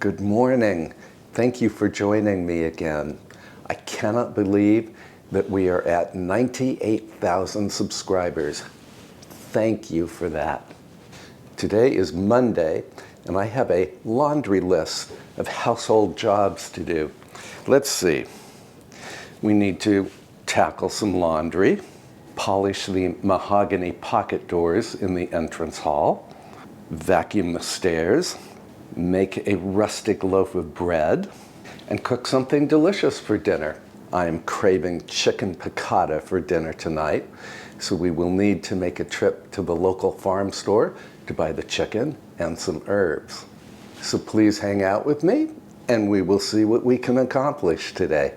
Good morning. Thank you for joining me again. I cannot believe that we are at 98,000 subscribers. Thank you for that. Today is Monday, and I have a laundry list of household jobs to do. Let's see. We need to tackle some laundry, polish the mahogany pocket doors in the entrance hall, vacuum the stairs, make a rustic loaf of bread, and cook something delicious for dinner. I am craving chicken piccata for dinner tonight, so we will need to make a trip to the local farm store to buy the chicken and some herbs. So please hang out with me, and we will see what we can accomplish today.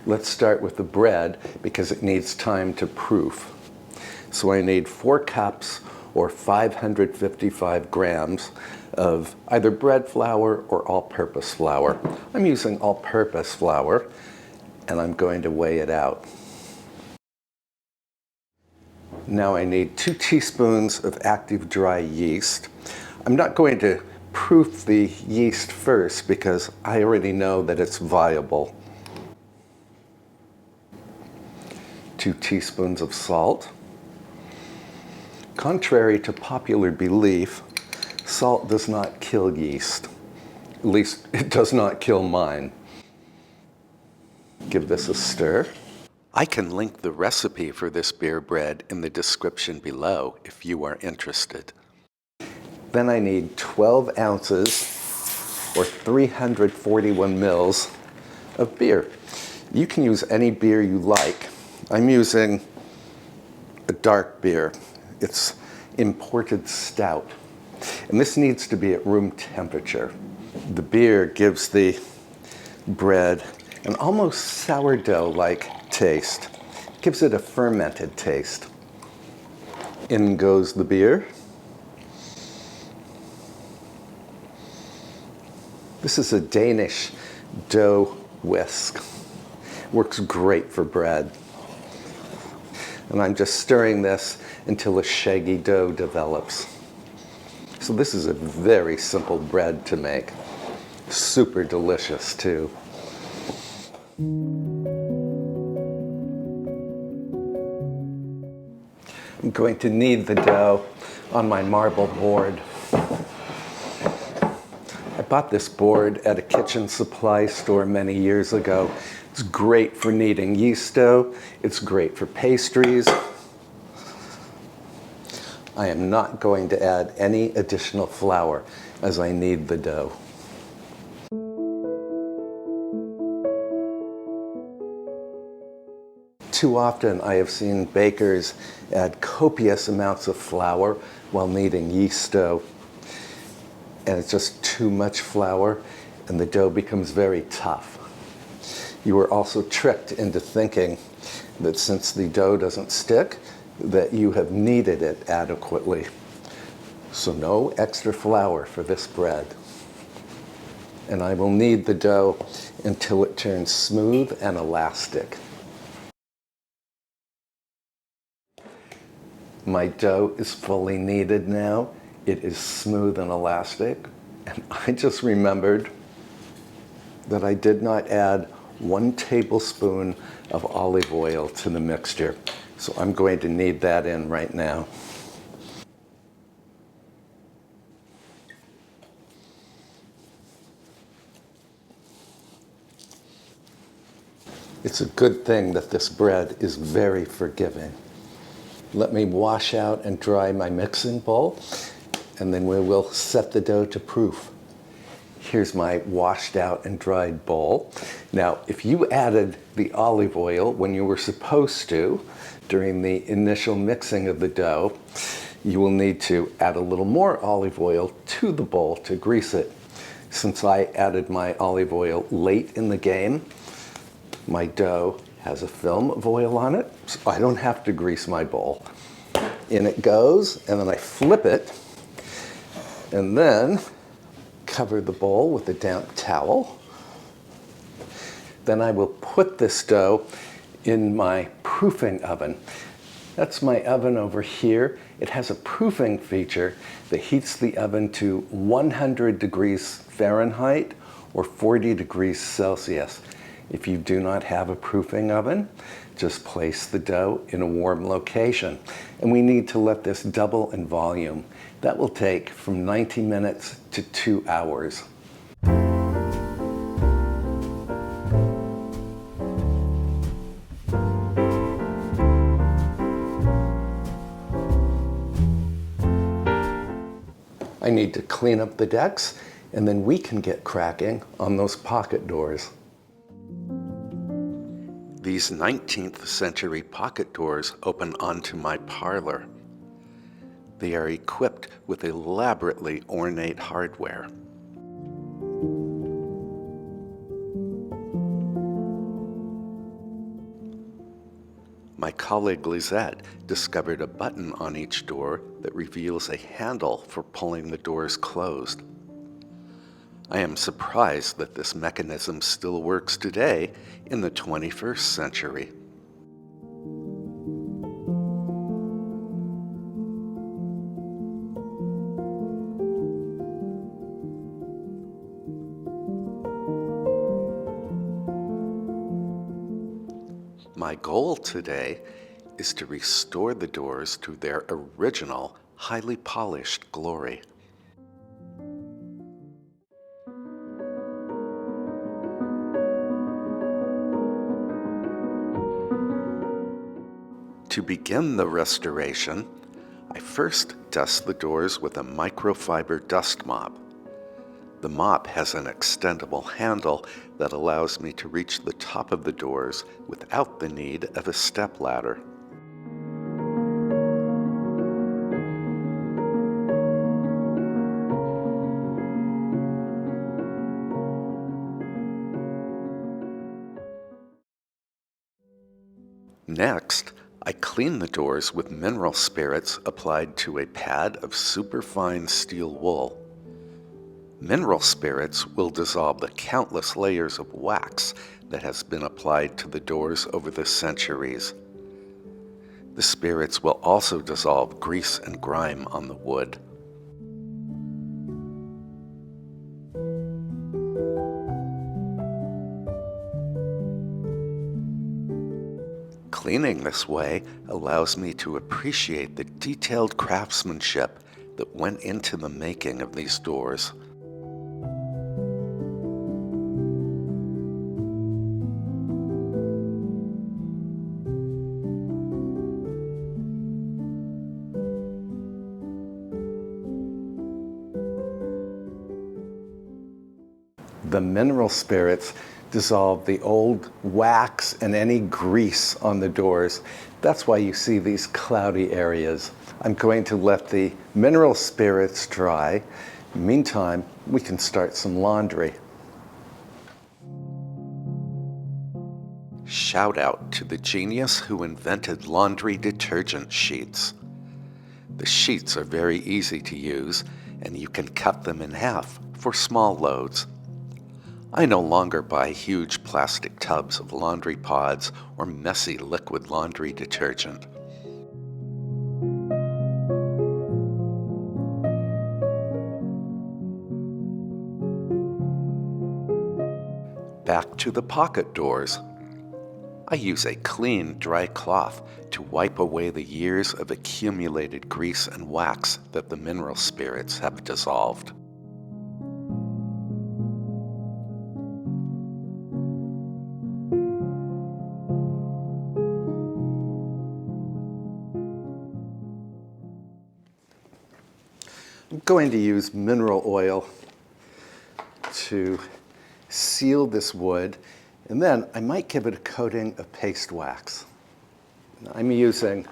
Let's start with the bread because it needs time to proof. So I need 4 cups or 555 grams of either bread flour or all-purpose flour. I'm using all-purpose flour, and I'm going to weigh it out. Now I need 2 teaspoons of active dry yeast. I'm not going to proof the yeast first because I already know that it's viable. 2 teaspoons of salt. Contrary to popular belief, salt does not kill yeast. At least it does not kill mine. Give this a stir. I can link the recipe for this beer bread in the description below if you are interested. Then I need 12 ounces or 341 mils of beer. You can use any beer you like. I'm using a dark beer. It's imported stout. And this needs to be at room temperature. The beer gives the bread an almost sourdough-like taste. It gives it a fermented taste. In goes the beer. This is a Danish dough whisk. Works great for bread. And I'm just stirring this until a shaggy dough develops. So this is a very simple bread to make. Super delicious too. I'm going to knead the dough on my marble board. I bought this board at a kitchen supply store many years ago. It's great for kneading yeast dough. It's great for pastries. I am not going to add any additional flour as I knead the dough. Too often I have seen bakers add copious amounts of flour while kneading yeast dough. And it's just too much flour, and the dough becomes very tough. You are also tricked into thinking that since the dough doesn't stick, that you have kneaded it adequately. So no extra flour for this bread. And I will knead the dough until it turns smooth and elastic. My dough is fully kneaded now. It is smooth and elastic. And I just remembered that I did not add 1 tablespoon of olive oil to the mixture. So I'm going to knead that in right now. It's a good thing that this bread is very forgiving. Let me wash out and dry my mixing bowl, and then we will set the dough to proof. Here's my washed out and dried bowl. Now, if you added the olive oil when you were supposed to during the initial mixing of the dough, you will need to add a little more olive oil to the bowl to grease it. Since I added my olive oil late in the game, my dough has a film of oil on it, so I don't have to grease my bowl. In it goes, and then I flip it, and then cover the bowl with a damp towel. Then I will put this dough in my proofing oven. That's my oven over here. It has a proofing feature that heats the oven to 100 degrees Fahrenheit or 40 degrees Celsius. If you do not have a proofing oven, just place the dough in a warm location. And we need to let this double in volume. That will take from 90 minutes to 2 hours. I need to clean up the decks, and then we can get cracking on those pocket doors. These 19th century pocket doors open onto my parlor. They are equipped with elaborately ornate hardware. My colleague Lizette discovered a button on each door that reveals a handle for pulling the doors closed. I am surprised that this mechanism still works today in the 21st century. My goal today is to restore the doors to their original, highly polished glory. To begin the restoration, I first dust the doors with a microfiber dust mop. The mop has an extendable handle that allows me to reach the top of the doors without the need of a stepladder. Next, I clean the doors with mineral spirits applied to a pad of superfine steel wool. Mineral spirits will dissolve the countless layers of wax that has been applied to the doors over the centuries. The spirits will also dissolve grease and grime on the wood. Cleaning this way allows me to appreciate the detailed craftsmanship that went into the making of these doors. The mineral spirits dissolve the old wax and any grease on the doors. That's why you see these cloudy areas. I'm going to let the mineral spirits dry. Meantime, we can start some laundry. Shout out to the genius who invented laundry detergent sheets. The sheets are very easy to use, and you can cut them in half for small loads. I no longer buy huge plastic tubs of laundry pods or messy liquid laundry detergent. Back to the pocket doors. I use a clean, dry cloth to wipe away the years of accumulated grease and wax that the mineral spirits have dissolved. I'm going to use mineral oil to seal this wood, and then I might give it a coating of paste wax. I'm using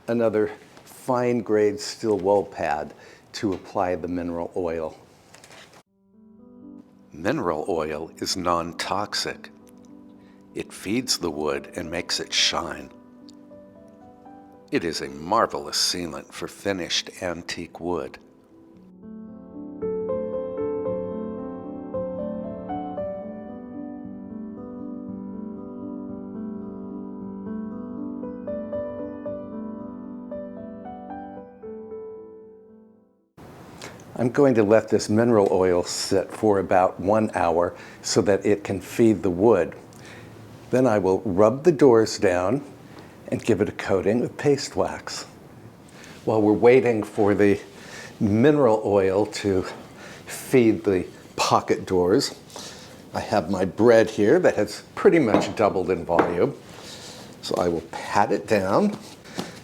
another fine grade steel wool pad to apply the mineral oil. Mineral oil is non-toxic. It feeds the wood and makes it shine. It is a marvelous sealant for finished antique wood. I'm going to let this mineral oil sit for about 1 hour so that it can feed the wood. Then I will rub the doors down and give it a coating with paste wax. While we're waiting for the mineral oil to feed the pocket doors, I have my bread here that has pretty much doubled in volume. So I will pat it down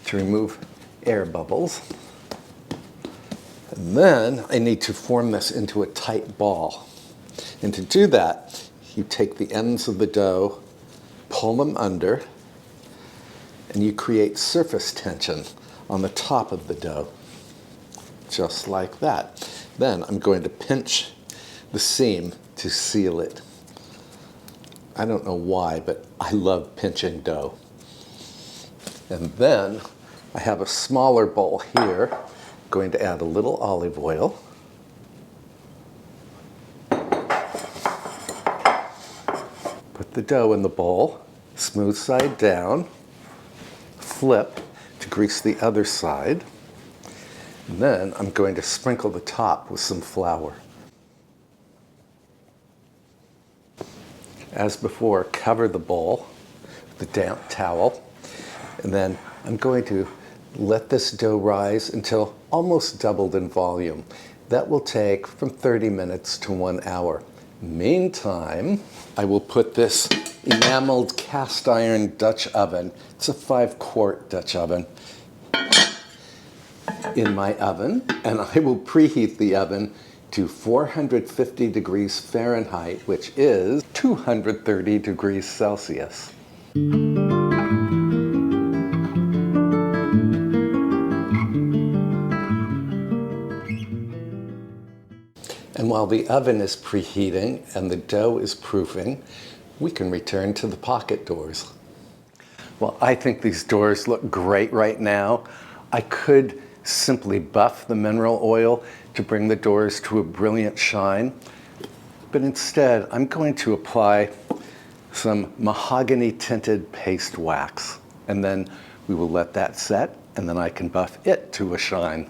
to remove air bubbles. And then I need to form this into a tight ball. And to do that, you take the ends of the dough, pull them under, and you create surface tension on the top of the dough, just like that. Then I'm going to pinch the seam to seal it. I don't know why, but I love pinching dough. And then I have a smaller bowl here. I'm going to add a little olive oil. Put the dough in the bowl, smooth side down, flip to grease the other side. And then I'm going to sprinkle the top with some flour. As before, cover the bowl with a damp towel. And then I'm going to let this dough rise until almost doubled in volume. That will take from 30 minutes to 1 hour. Meantime, I will put this enameled cast iron Dutch oven, it's a 5-quart Dutch oven, in my oven, and I will preheat the oven to 450 degrees Fahrenheit, which is 230 degrees Celsius. And while the oven is preheating and the dough is proofing, we can return to the pocket doors. Well, I think these doors look great right now. I could simply buff the mineral oil to bring the doors to a brilliant shine, but instead I'm going to apply some mahogany tinted paste wax, and then we will let that set, and then I can buff it to a shine.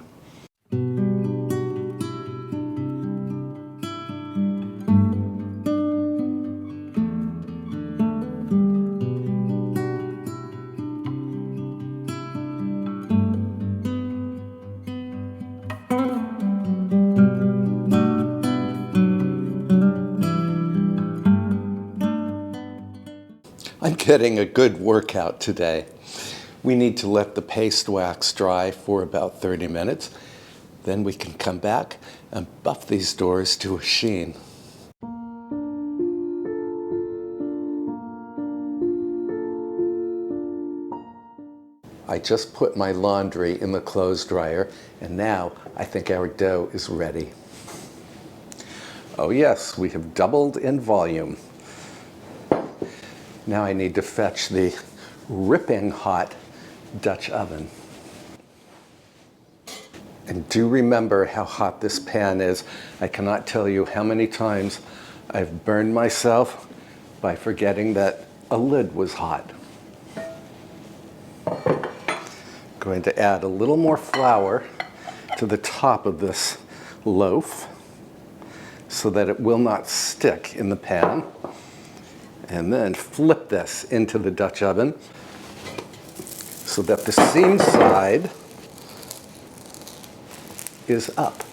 I'm getting a good workout today. We need to let the paste wax dry for about 30 minutes. Then we can come back and buff these doors to a sheen. I just put my laundry in the clothes dryer, and now I think our dough is ready. Oh yes, we have doubled in volume. Now I need to fetch the ripping hot Dutch oven. And do remember how hot this pan is. I cannot tell you how many times I've burned myself by forgetting that a lid was hot. Going to add a little more flour to the top of this loaf so that it will not stick in the pan. And then flip this into the Dutch oven so that the seam side is up.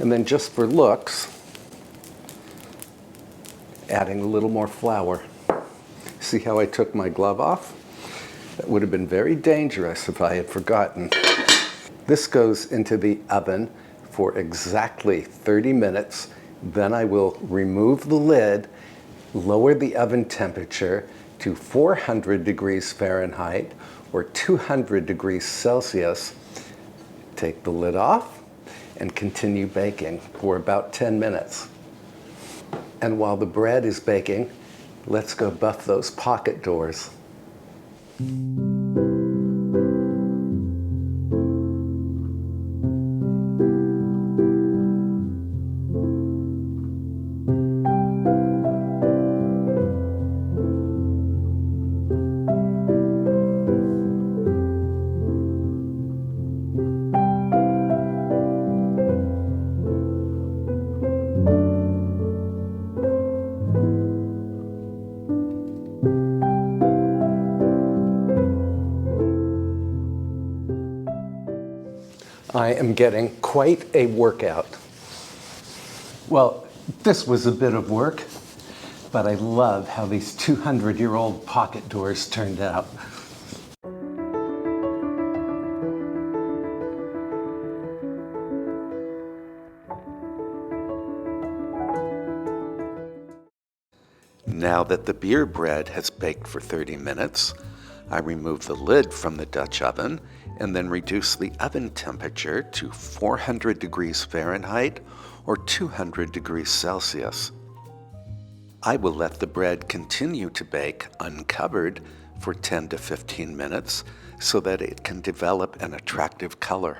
And then just for looks, adding a little more flour. See how I took my glove off? That would have been very dangerous if I had forgotten. This goes into the oven for exactly 30 minutes. Then I will remove the lid, lower the oven temperature to 400 degrees Fahrenheit or 200 degrees Celsius. Take the lid off and continue baking for about 10 minutes. And while the bread is baking, let's go buff those pocket doors. I am getting quite a workout. Well, this was a bit of work, but I love how these 200-year-old pocket doors turned out. Now that the beer bread has baked for 30 minutes, I remove the lid from the Dutch oven and then reduce the oven temperature to 400 degrees Fahrenheit or 200 degrees Celsius. I will let the bread continue to bake uncovered for 10 to 15 minutes so that it can develop an attractive color.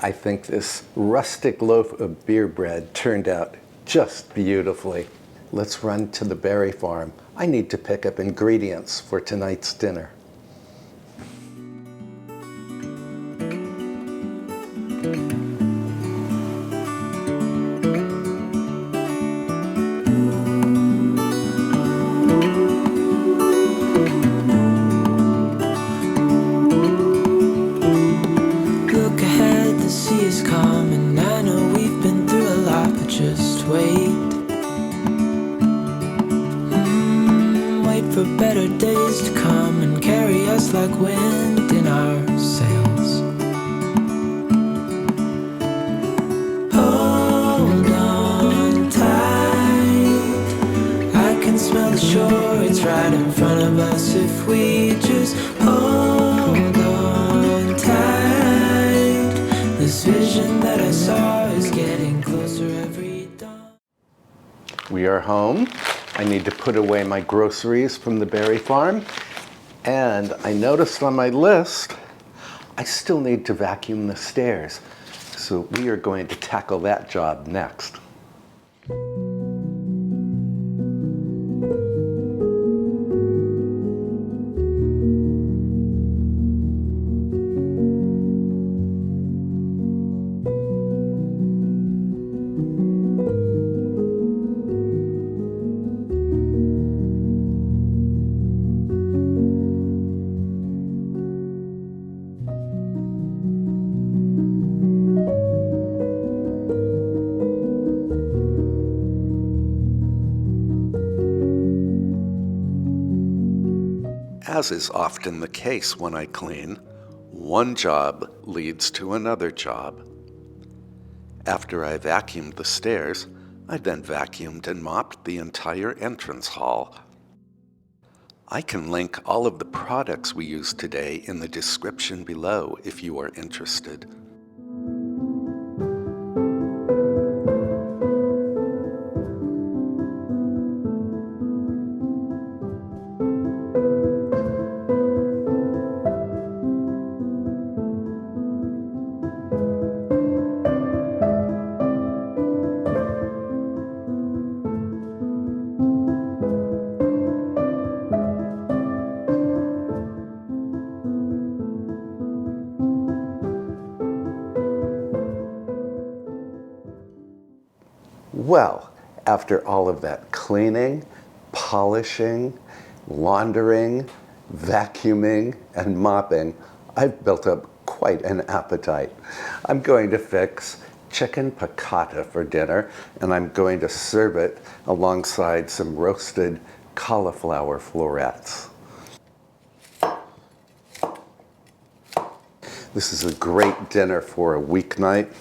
I think this rustic loaf of beer bread turned out just beautifully. Let's run to the berry farm. I need to pick up ingredients for tonight's dinner. For better days to come and carry us like wind in our sails. Hold on tight, I can smell the shore, it's right in front of us if we just hold on tight. This vision that I saw is getting closer every dawn. We are home. I need to put away my groceries from the berry farm. And I noticed on my list, I still need to vacuum the stairs. So we are going to tackle that job next. As is often the case when I clean, one job leads to another job. After I vacuumed the stairs, I then vacuumed and mopped the entire entrance hall. I can link all of the products we used today in the description below if you are interested. Well, after all of that cleaning, polishing, laundering, vacuuming, and mopping, I've built up quite an appetite. I'm going to fix chicken piccata for dinner, and I'm going to serve it alongside some roasted cauliflower florets. This is a great dinner for a weeknight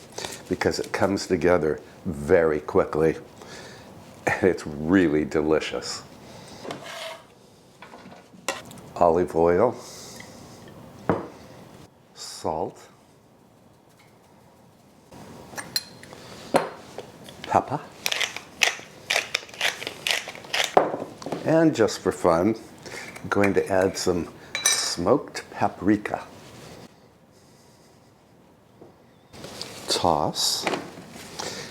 because it comes together very quickly and it's really delicious. Olive oil, salt, pepper, and just for fun, I'm going to add some smoked paprika. Toss,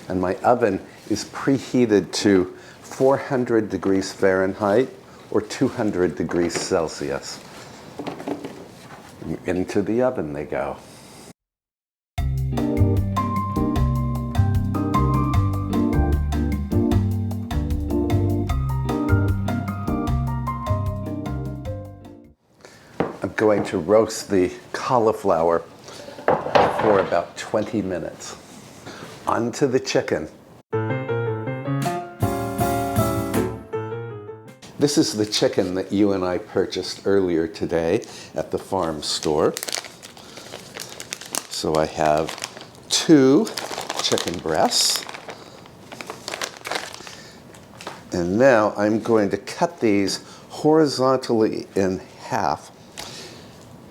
and my oven is preheated to 400 degrees Fahrenheit or 200 degrees Celsius. Into the oven they go. I'm going to roast the cauliflower for about 20 minutes. Onto the chicken. This is the chicken that you and I purchased earlier today at the farm store. So I have 2 chicken breasts. And now I'm going to cut these horizontally in half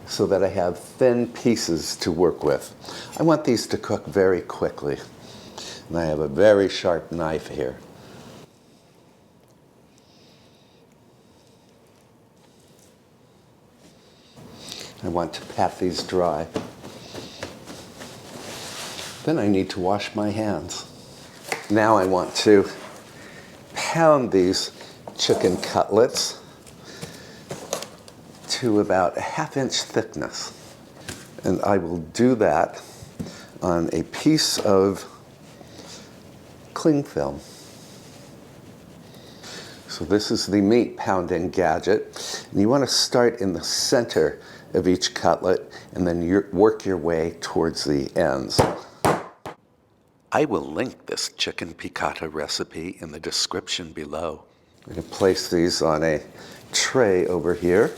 so that I have thin pieces to work with. I want these to cook very quickly. And I have a very sharp knife here. I want to pat these dry. Then I need to wash my hands. Now I want to pound these chicken cutlets to about a 1/2 inch thickness. And I will do that on a piece of cling film. So this is the meat pounding gadget. And you want to start in the center of each cutlet and then work your way towards the ends. I will link this chicken piccata recipe in the description below. I'm going to place these on a tray over here.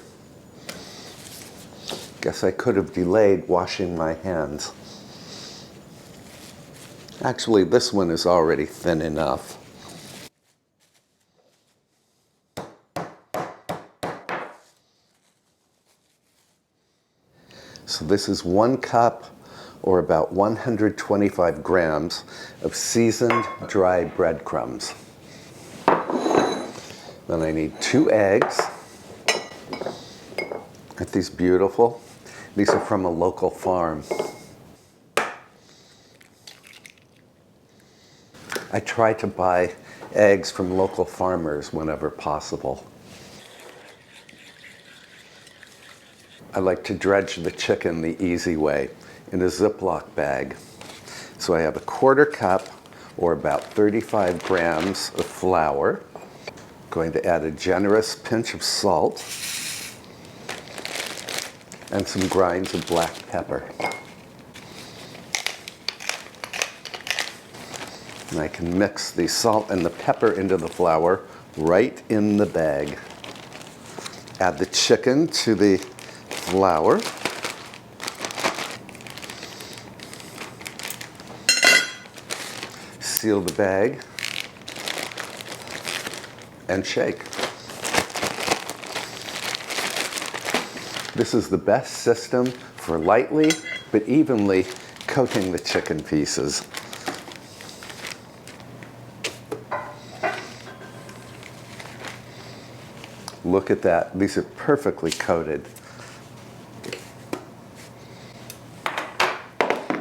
Guess I could have delayed washing my hands. Actually, this one is already thin enough. So this is 1 cup, or about 125 grams, of seasoned dry breadcrumbs. Then I need 2 eggs. Aren't these beautiful? These are from a local farm. I try to buy eggs from local farmers whenever possible. I like to dredge the chicken the easy way in a Ziploc bag. So I have a 1/4 cup, or about 35 grams of flour. Going to add a generous pinch of salt and some grinds of black pepper. And I can mix the salt and the pepper into the flour right in the bag. Add the chicken to the flour. Seal the bag and shake. This is the best system for lightly but evenly coating the chicken pieces. Look at that. These are perfectly coated.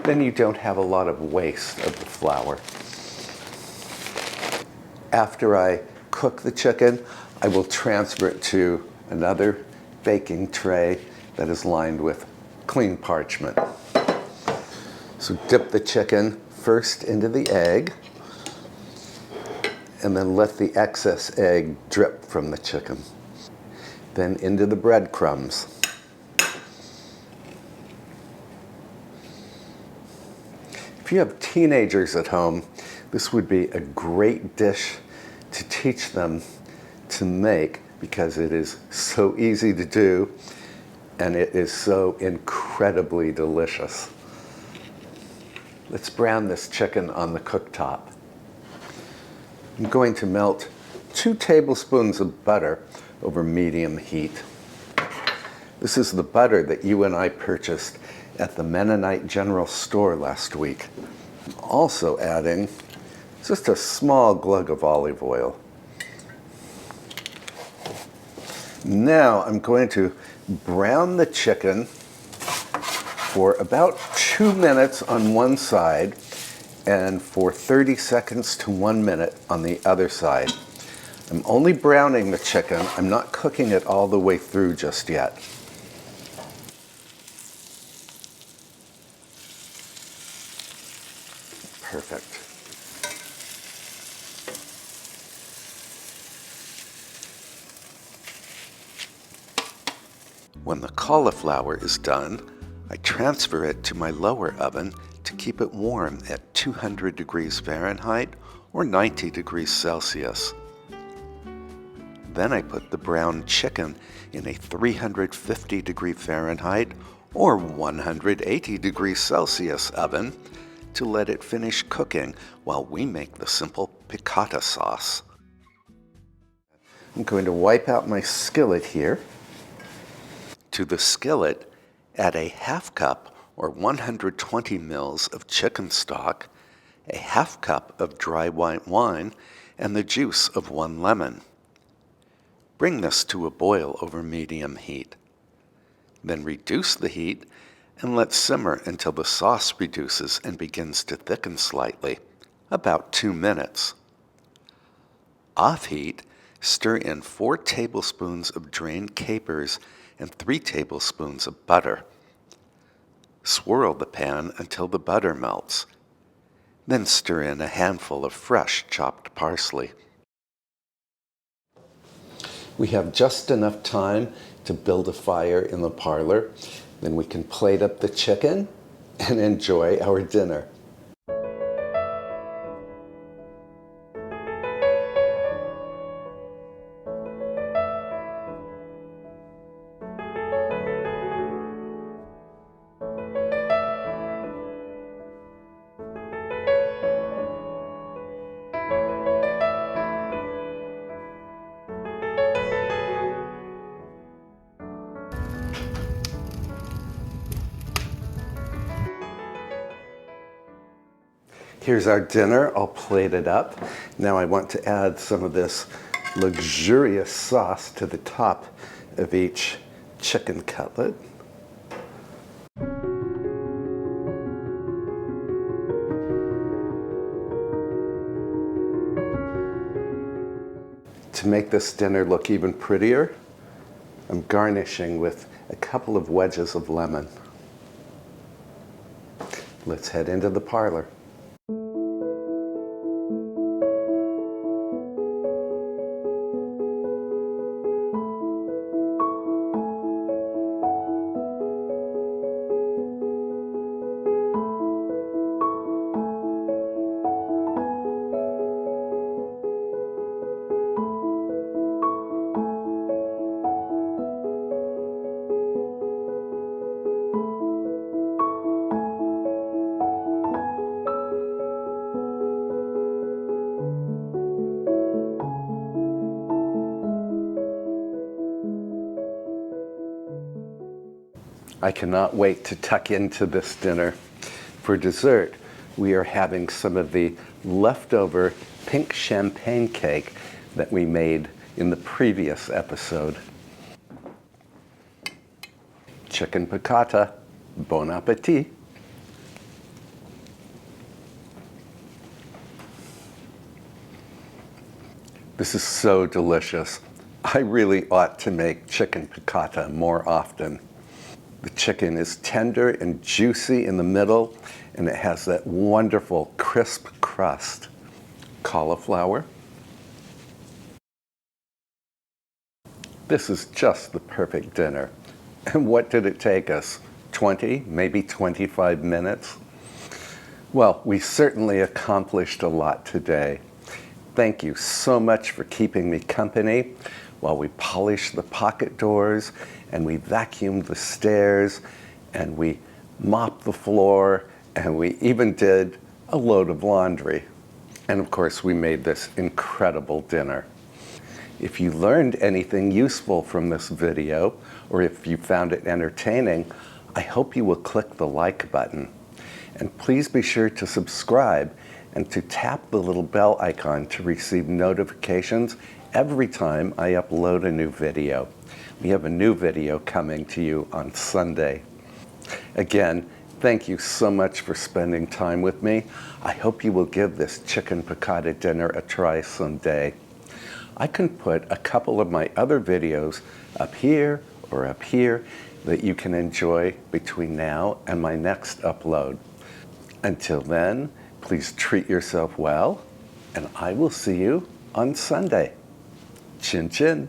Then you don't have a lot of waste of the flour. After I cook the chicken, I will transfer it to another baking tray that is lined with clean parchment. So dip the chicken first into the egg, and then let the excess egg drip from the chicken. Then into the breadcrumbs. If you have teenagers at home, this would be a great dish to teach them to make because it is so easy to do and it is so incredibly delicious. Let's brown this chicken on the cooktop. I'm going to melt 2 tablespoons of butter over medium heat. This is the butter that you and I purchased at the Mennonite General Store last week. I'm also adding just a small glug of olive oil. Now I'm going to brown the chicken for about 2 minutes on one side and for 30 seconds to 1 minute on the other side. I'm only browning the chicken. I'm not cooking it all the way through just yet. Perfect. When the cauliflower is done, I transfer it to my lower oven to keep it warm at 200 degrees Fahrenheit or 90 degrees Celsius. Then I put the brown chicken in a 350 degree Fahrenheit or 180 degrees Celsius oven to let it finish cooking while we make the simple piccata sauce. I'm going to wipe out my skillet here. To the skillet, add a half cup or 120 mils of chicken stock, a half cup of dry white wine, and the juice of 1 lemon. Bring this to a boil over medium heat. Then reduce the heat and let simmer until the sauce reduces and begins to thicken slightly, about 2 minutes. Off heat, stir in 4 tablespoons of drained capers and 3 tablespoons of butter. Swirl the pan until the butter melts. Then stir in a handful of fresh chopped parsley. We have just enough time to build a fire in the parlor. Then we can plate up the chicken and enjoy our dinner. Here's our dinner all plated up. Now I want to add some of this luxurious sauce to the top of each chicken cutlet. To make this dinner look even prettier, I'm garnishing with a couple of wedges of lemon. Let's head into the parlor. I cannot wait to tuck into this dinner. For dessert, we are having some of the leftover pink champagne cake that we made in the previous episode. Chicken piccata. Bon appetit. This is so delicious. I really ought to make chicken piccata more often. The chicken is tender and juicy in the middle, and it has that wonderful crisp crust. Cauliflower. This is just the perfect dinner. And what did it take us? 20, maybe 25 minutes? Well, we certainly accomplished a lot today. Thank you so much for keeping me company while we polished the pocket doors and we vacuumed the stairs and we mopped the floor and we even did a load of laundry. And of course, we made this incredible dinner. If you learned anything useful from this video, or if you found it entertaining, I hope you will click the like button. And please be sure to subscribe and to tap the little bell icon to receive notifications every time I upload a new video. We have a new video coming to you on Sunday. Again, thank you so much for spending time with me. I hope you will give this chicken piccata dinner a try someday. I can put a couple of my other videos up here or up here that you can enjoy between now and my next upload. Until then, please treat yourself well, and I will see you on Sunday. Chin chin.